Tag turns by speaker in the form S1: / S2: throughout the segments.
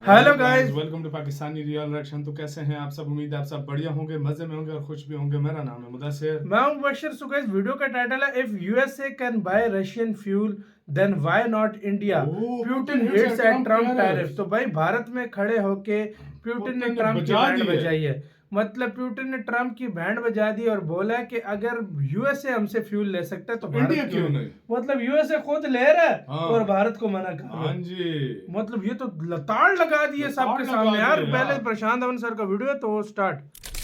S1: Hello guys.
S2: Welcome to Pakistani real reaction. तो कैसे हैं आप सब? उम्मीद है आप सब बढ़िया होंगे, मजे में होंगे और खुश भी होंगे। मेरा नाम है मुदस्सिर।
S1: मैं हूं बशीर। सो गाइस, वीडियो का टाइटल है if USA can buy Russian fuel then why not India, Putin hits at Trump tariff. तो भाई भारत में खड़े होके प्यूटिन ने ट्रम्प की बैंड बजाई है। मतलब प्यूटिन ने ट्रम्प की बैंड बजा दी और बोला कि अगर यूएसए हमसे फ्यूल ले सकता है तो भारत क्यों नहीं। मतलब यूएसए खुद ले रहा है और भारत को मना कर रहा है। मतलब ये तो लताड़ लगा दी है सबके सामने यार। पहले प्रशांत धवन सर का वीडियो है तो स्टार्ट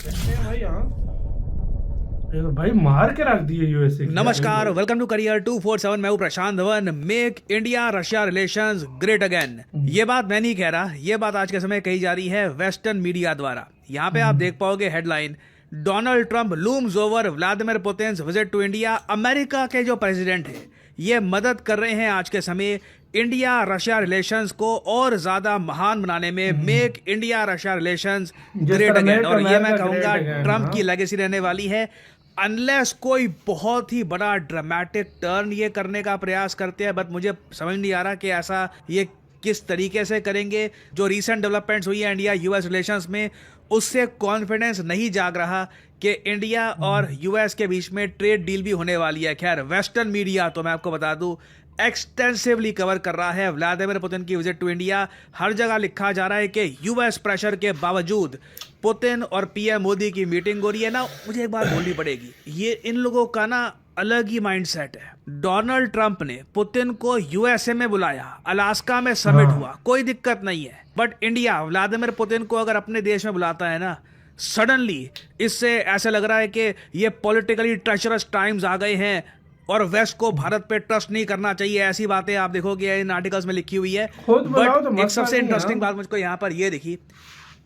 S1: भाई। यहाँ ये तो भाई मार के रख दिए यूएसए।
S3: नमस्कार, वेलकम टू करियर 247। मैं हूं Prashant Dhawan. Make India Russia relations great again. ये बात मैं नहीं कह रहा, ये बात आज के समय कही जा रही है वेस्टर्न मीडिया द्वारा। यहाँ पे आप देख पाओगे headline, Donald Trump looms over Vladimir Putin's visit to India. America के जो प्रेसिडेंट है ये मदद कर रहे हैं आज के समय इंडिया रशिया रिलेशंस को और ज्यादा महान बनाने में। Make India Russia relations great again. और ये मैं कहूंगा ट्रंप की लेगेसी रहने वाली है, अनलेस कोई बहुत ही बड़ा ड्रामेटिक टर्न ये करने का प्रयास करते हैं। बट मुझे समझ नहीं आ रहा कि ऐसा ये किस तरीके से करेंगे। जो रीसेंट डेवलपमेंट्स हुई है इंडिया यूएस रिलेशंस में, उससे कॉन्फिडेंस नहीं जाग रहा कि इंडिया और यूएस के बीच में ट्रेड डील भी होने वाली है। खैर, वेस्टर्न मीडिया तो मैं आपको बता दूं एक्सटेंसिवली कवर कर रहा है व्लादिमीर पुतिन की विजिट टू इंडिया। हर जगह लिखा जा रहा है कि यूएस प्रेशर के बावजूद पुतिन और पीएम मोदी की मीटिंग हो रही है ना। मुझे एक बात बोलनी पड़ेगी, ये इन लोगों का ना अलग ही माइंडसेट है। डोनाल्ड ट्रंप ने पुतिन को यूएसए में बुलाया, अलास्का में समिट हुआ, कोई दिक्कत नहीं है। बट इंडिया व्लादिमीर पुतिन को अगर अपने देश में बुलाता है ना, सडनली इससे ऐसा लग रहा है कि ये पॉलिटिकली ट्रेचरस टाइम्स आ गए हैं और वेस्ट को भारत पे ट्रस्ट नहीं करना चाहिए। ऐसी बातें आप देखोगे इन आर्टिकल्स में लिखी हुई है। बट
S1: तो
S3: एक सबसे इंटरेस्टिंग बात मुझको यहाँ पर ये दिखी,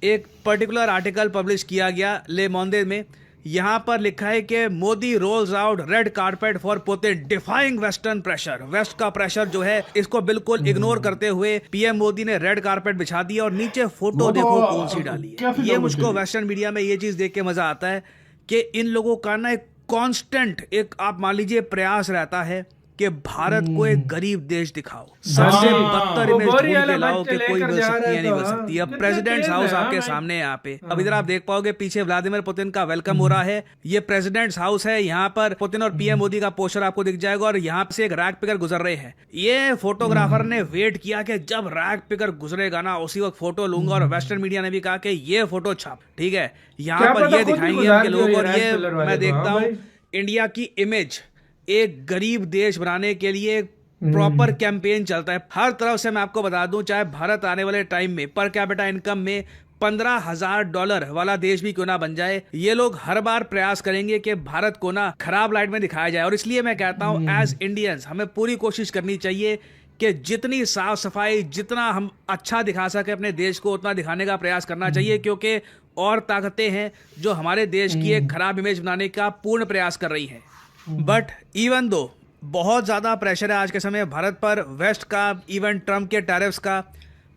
S3: एक पर्टिकुलर आर्टिकल पब्लिश किया गया ले मोंदे में। यहाँ पर लिखा है कि Modi rolls out red carpet for Putin defying western pressure. West का प्रेशर जो है इसको बिल्कुल इग्नोर करते हुए पीएम मोदी ने रेड कारपेट बिछा दिया और नीचे फोटो देखो कौन सी डाली है। ये मुझको वेस्टर्न मीडिया में ये चीज देख के मजा आता है कि इन लोगों का ना एक कांस्टेंट एक आप मान लीजिए प्रयास रहता है कि भारत को एक गरीब देश दिखाओ, सबसे बदतर इमेज ढूंढ के लाओ कि कोई बन सकती है नहीं बन सकती। अब प्रेसिडेंट्स हाउस आपके सामने यहाँ पे, अब इधर आप देख पाओगे पीछे व्लादिमीर पुतिन का वेलकम हो रहा है। ये प्रेसिडेंट्स हाउस है, यहाँ पर पुतिन और पीएम मोदी का पोस्टर आपको दिख जाएगा और यहाँ से एक रैग पिकर गुजर रहे हैं। ये फोटोग्राफर ने वेट किया कि जब रैग पिकर गुजरेगा ना उसी वक्त फोटो लूंगा, और वेस्टर्न मीडिया ने भी कहा कि ये फोटो छाप, ठीक है, यहाँ पर ये दिखाएंगे हम लोग। और ये मैं देखता हूँ इंडिया की इमेज एक गरीब देश बनाने के लिए प्रॉपर कैंपेन चलता है हर तरफ से। मैं आपको बता दूं, चाहे भारत आने वाले टाइम में पर कैपिटा इनकम में $15,000 वाला देश भी क्यों ना बन जाए, ये लोग हर बार प्रयास करेंगे कि भारत को ना खराब लाइट में दिखाया जाए। और इसलिए मैं कहता हूं एज इंडियंस हमें पूरी कोशिश करनी चाहिए कि जितनी साफ सफाई, जितना हम अच्छा दिखा सके अपने देश को, उतना दिखाने का प्रयास करना चाहिए। क्योंकि और ताकतें हैं जो हमारे देश की एक खराब इमेज बनाने का पूर्ण प्रयास कर रही हैं। बट इवन दो बहुत ज़्यादा प्रेशर है आज के समय भारत पर वेस्ट का, इवन ट्रम्प के टैरिफ्स का,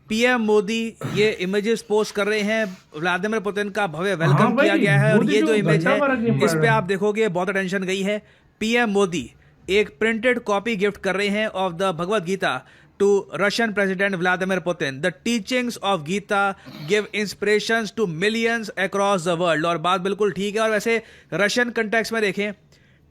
S3: पीएम मोदी ये इमेजेस पोस्ट कर रहे हैं, व्लादिमीर पुतिन का भव्य वेलकम किया गया है। और ये जो इमेज है इस पे आप देखोगे बहुत अटेंशन गई है। पीएम मोदी एक प्रिंटेड कॉपी गिफ्ट कर रहे हैं of the Bhagavad Gita to Russian president Vladimir Putin. The teachings of Gita give inspirations to millions across the world. और बात बिल्कुल ठीक है। और वैसे रशियन कंटेक्स्ट में देखें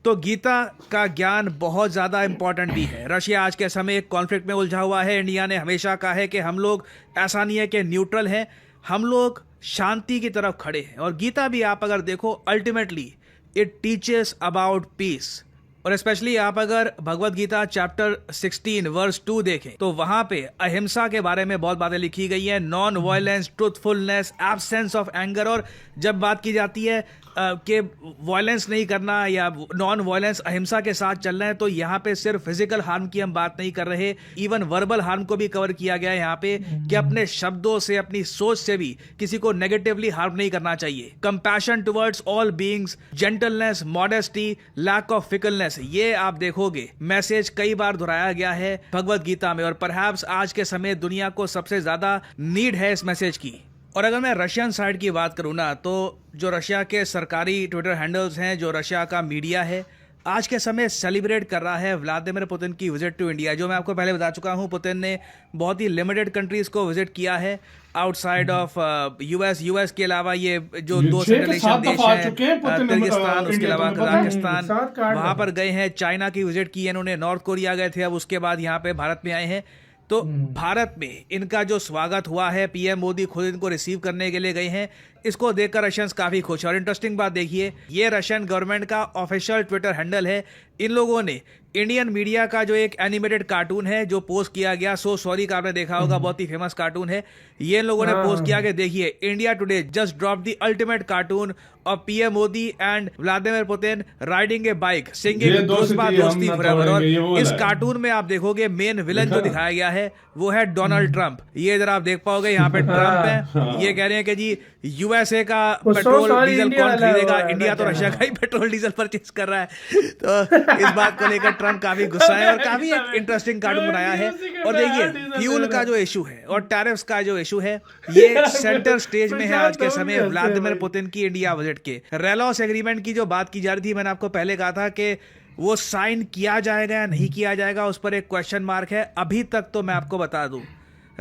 S3: तो गीता का ज्ञान बहुत ज़्यादा इंपॉर्टेंट भी है। रशिया आज के समय एक कॉन्फ्लिक्ट में उलझा हुआ है। इंडिया ने हमेशा कहा है कि हम लोग ऐसा नहीं है कि न्यूट्रल हैं, हम लोग शांति की तरफ खड़े हैं। और गीता भी आप अगर देखो ultimately it teaches about piece. और स्पेशली आप अगर भगवद गीता चैप्टर 16 वर्स 2 देखें तो वहां पे अहिंसा के बारे में बहुत बातें लिखी गई है, non violence, truthfulness, absence of anger. और जब बात की जाती है कि वायलेंस नहीं करना या नॉन वायलेंस, अहिंसा के साथ चलना है, तो यहाँ पे सिर्फ फिजिकल हार्म की हम बात नहीं कर रहे, इवन वर्बल हार्म को भी कवर किया गया है यहाँ पे कि अपने शब्दों से, अपनी सोच से भी किसी को नेगेटिवली हार्म नहीं करना चाहिए। Compassion towards all beings, gentleness, modesty, lack of fickleness, ये आप देखोगे मैसेज कई बार दोहराया गया है भगवद गीता में। और परहैप्स आज के समय दुनिया को सबसे ज्यादा नीड है इस मैसेज की। और अगर मैं रशियन साइड की बात करूँ ना, तो जो रशिया के सरकारी ट्विटर हैंडल्स हैं, जो रशिया का मीडिया है, आज के समय सेलिब्रेट कर रहा है व्लादिमीर पुतिन की विजिट टू इंडिया। जो मैं आपको पहले बता चुका हूं, पुतिन ने बहुत ही लिमिटेड कंट्रीज को विजिट किया है आउटसाइड ऑफ यूएस के अलावा ये जो दो सेंट्रल एशियन देश हैं, किर्गिस्तान, उसके अलावा कजाकिस्तान, वहां पर गए हैं। चाइना की विजिट की है इन्होंने, नॉर्थ कोरिया गए थे, अब उसके बाद यहाँ पे भारत में आए हैं। तो भारत में इनका जो स्वागत हुआ है, पीएम मोदी खुद इनको रिसीव करने के लिए गए हैं, इसको देखकर रशियंस काफी खुश हैं। और इंटरेस्टिंग बात देखिए, ये रशियन गवर्नमेंट का ऑफिशियल ट्विटर हैंडल है। इन लोगों ने इंडियन मीडिया का जो एक एनिमेटेड कार्टून है जो पोस्ट किया गया, सो सॉरी का आपने देखा होगा, बहुत ही फेमस कार्टून है, ये इन लोगों ने पोस्ट किया कि देखिए, India today just drop the ultimate cartoon of PM Modi and Vladimir Putin riding A bike singing दोस्ती फॉरएवर। और इस कार्टून में आप देखोगे मेन विलन जो दिखाया गया है वो है डोनाल्ड ट्रंप। ये इधर आप देख पाओगे, यहाँ पे ट्रंप है, ये कह रहे हैं कि जी यूएसए का पेट्रोल डीजल कौन खरीदेगा, इंडिया तो रशिया का ही पेट्रोल डीजल परचेज कर रहा है। तो इस बात को लेकर ट्रंप काफी गुस्सा है और काफी एक इंटरेस्टिंग कार्टून बनाया है। और देखिए, फ्यूल का जो इशू है और टैरिफ्स का जो इशू है, ये सेंटर स्टेज में है आज के समय व्लादिमीर पुतिन की इंडिया विजिट के। रेलॉस एग्रीमेंट की जो बात की जा रही थी, मैंने आपको पहले कहा था कि वो साइन किया जाएगा या नहीं किया जाएगा, उस पर एक क्वेश्चन मार्क है। अभी तक तो मैं आपको बता दूं,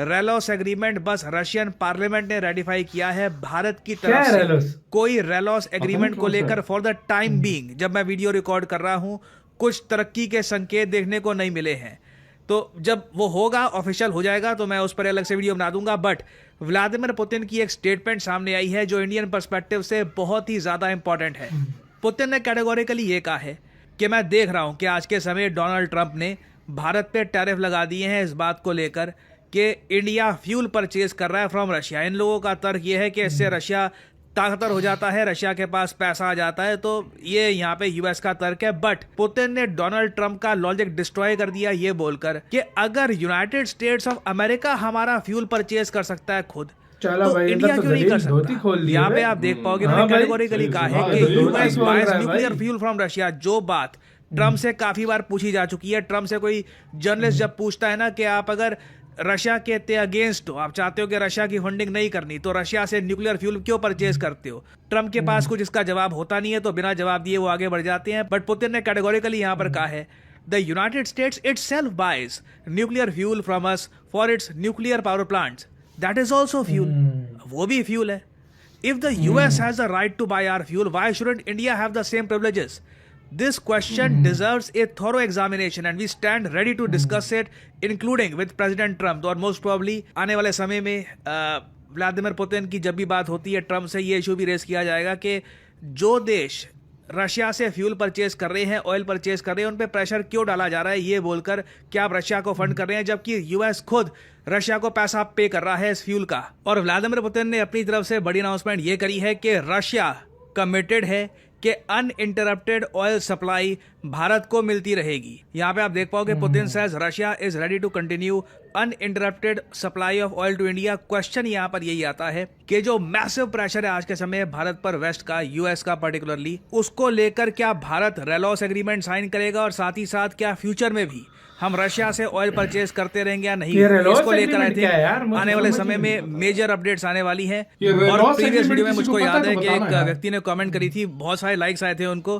S3: रेलॉस एग्रीमेंट बस रशियन पार्लियामेंट ने रेटिफाई किया है। भारत की तरफ से कोई रेलॉस एग्रीमेंट को लेकर फॉर द टाइम बीइंग, जब मैं वीडियो रिकॉर्ड कर रहा हूं, कुछ तरक्की के संकेत देखने को नहीं मिले हैं। तो जब वो होगा, ऑफिशियल हो जाएगा, तो मैं उस पर अलग से वीडियो बना दूंगा। बट व्लादिमीर पुतिन की एक स्टेटमेंट सामने आई है जो इंडियन पर्सपेक्टिव से बहुत ही ज्यादा इंपॉर्टेंट है। पुतिन ने कैटेगोरिकली ये कहा है कि मैं देख रहा हूं कि आज के समय डोनाल्ड ट्रंप ने भारत पे टैरिफ लगा दिए हैं इस बात को लेकर कि इंडिया फ्यूल परचेज कर रहा है फ्रॉम रशिया। इन लोगों का तर्क ये है कि इससे रशिया ताकतवर हो जाता है, रशिया के पास पैसा आ जाता है। तो ये यहाँ पे यूएस का तर्क है। बट पुतिन ने डोनाल्ड ट्रंप का लॉजिक डिस्ट्रॉय कर दिया ये बोलकर कि अगर यूनाइटेड स्टेट्स ऑफ अमेरिका हमारा फ्यूल परचेज कर सकता है खुद, तो इंडिया क्यों नहीं कर सकता। यहाँ पे आप देख पाओगे मैंने कैटेगोरिकली कहा है कि US buys nuclear fuel from Russia. जो बात ट्रंप से काफी बार पूछी जा चुकी है। ट्रंप से कोई जर्नलिस्ट जब पूछता है ना कि आप अगर रशिया के अगेंस्ट हो, आप चाहते हो कि रशिया की फंडिंग नहीं करनी, तो रशिया से न्यूक्लियर फ्यूल क्यों परचेज करते हो, ट्रंप के पास कुछ इसका जवाब होता नहीं है। तो बिना जवाब दिए वो आगे बढ़ जाते हैं। बट पुतिन ने कैटेगोरिकली यहां पर कहा है the United States itself buys nuclear fuel from us for its nuclear power plants, that is also fuel. वो भी फ्यूल है। If the US has the right to buy our fuel, why shouldn't India have the same privileges? This question deserves a thorough examination and we stand ready to discuss it, including with President Trump. और most probably आने वाले समय में Vladimir Putin की जब भी बात होती है ट्रंप से, ये इशू भी रेस किया जाएगा कि जो देश रशिया से फ्यूल परचेज कर रहे हैं, ऑयल परचेज कर रहे हैं, उन पे प्रेशर क्यों डाला जा रहा है ये बोलकर कि आप रशिया को फंड कर रहे हैं, जबकि यूएस खुद रशिया को पैसा पे कर रहा है इस फ्यूल का। और व्लादिमीर पुतिन ने अपनी तरफ से बड़ी अनाउंसमेंट ये करी है कि रशिया कमिटेड है कि अनइंटरप्टेड ऑयल सप्लाई भारत को मिलती रहेगी। यहाँ पे आप देख पाओगे Putin says Russia is ready to continue uninterrupted supply of oil to India. Question यहाँ पर यही आता है कि जो मैसिव प्रेशर है आज के समय भारत पर, वेस्ट का, यूएस का पर्टिकुलरली, उसको लेकर क्या भारत रेलॉस एग्रीमेंट साइन करेगा और साथ ही साथ क्या फ्यूचर में भी हम रशिया से ऑयल परचेज करते रहेंगे या नहीं, इसको लेकर आए थे आने वाले समय में मेजर अपडेट्स आने वाली हैं। और प्रीवियस वीडियो में मुझको याद है कि एक व्यक्ति ने कमेंट करी थी, बहुत सारे लाइक्स आए थे उनको,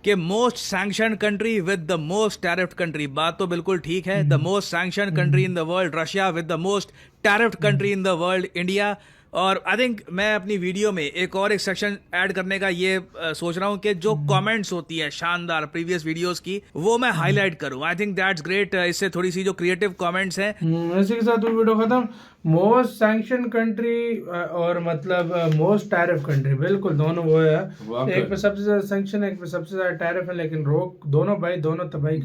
S3: कि most sanction country with the most tariffed country. बात तो बिल्कुल ठीक है। The most sanction country in the world Russia, with the most tariffed country in the world India. और आई थिंक मैं अपनी वीडियो में एक और एक सेक्शन ऐड करने का ये सोच रहा हूँ कि जो कमेंट्स होती है शानदार प्रीवियस वीडियोस की, वो मैं हाईलाइट करूँ। I think that's great. इससे थोड़ी सी जो क्रिएटिव कमेंट्स हैं,
S1: इसी के साथ वीडियो खत्म। मोस्ट सैंक्शन कंट्री और मतलब मोस्ट टैरिफ कंट्री, बिल्कुल दोनों वो है। एक पे सबसे ज्यादा सैंक्शन है, एक पे सबसे ज्यादा टैरिफ है, लेकिन रोक दोनों भाई, दोनों तबाही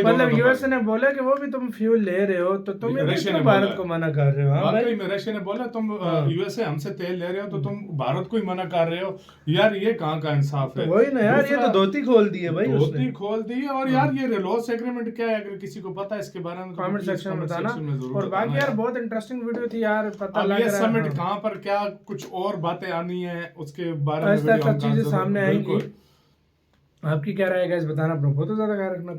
S1: मतलब यूएसए ने बोला कि वो भी तुम फ्यूल ले रहे हो तो तुम भारत को मना कर रहे हो। हाँ भाई,
S2: रशिया ने बोला तुम यूएसए हमसे तेल ले रहे हो तो तुम भारत को ही मना कर रहे हो। यार ये कहाँ का इंसाफ है?
S1: वही ना यार, ये तो धोती खोल दी है भाई,
S2: धोती खोल दी है। और यार ये रेलॉस एग्रीमेंट क्या है, अगर किसी को पता है इसके बारे में
S1: कमेंट सेक्शन में बताना। और बाकी यार बहुत इंटरेस्टिंग वीडियो थी यार, पता लग रहा है
S2: समिट कहाँ पर क्या कुछ और बातें आनी है उसके बारे में
S1: चीजें सामने आएंगी। आपकी क्या राय है गाइस, बताना। अपना बहुत ज्यादा ख्याल रखना।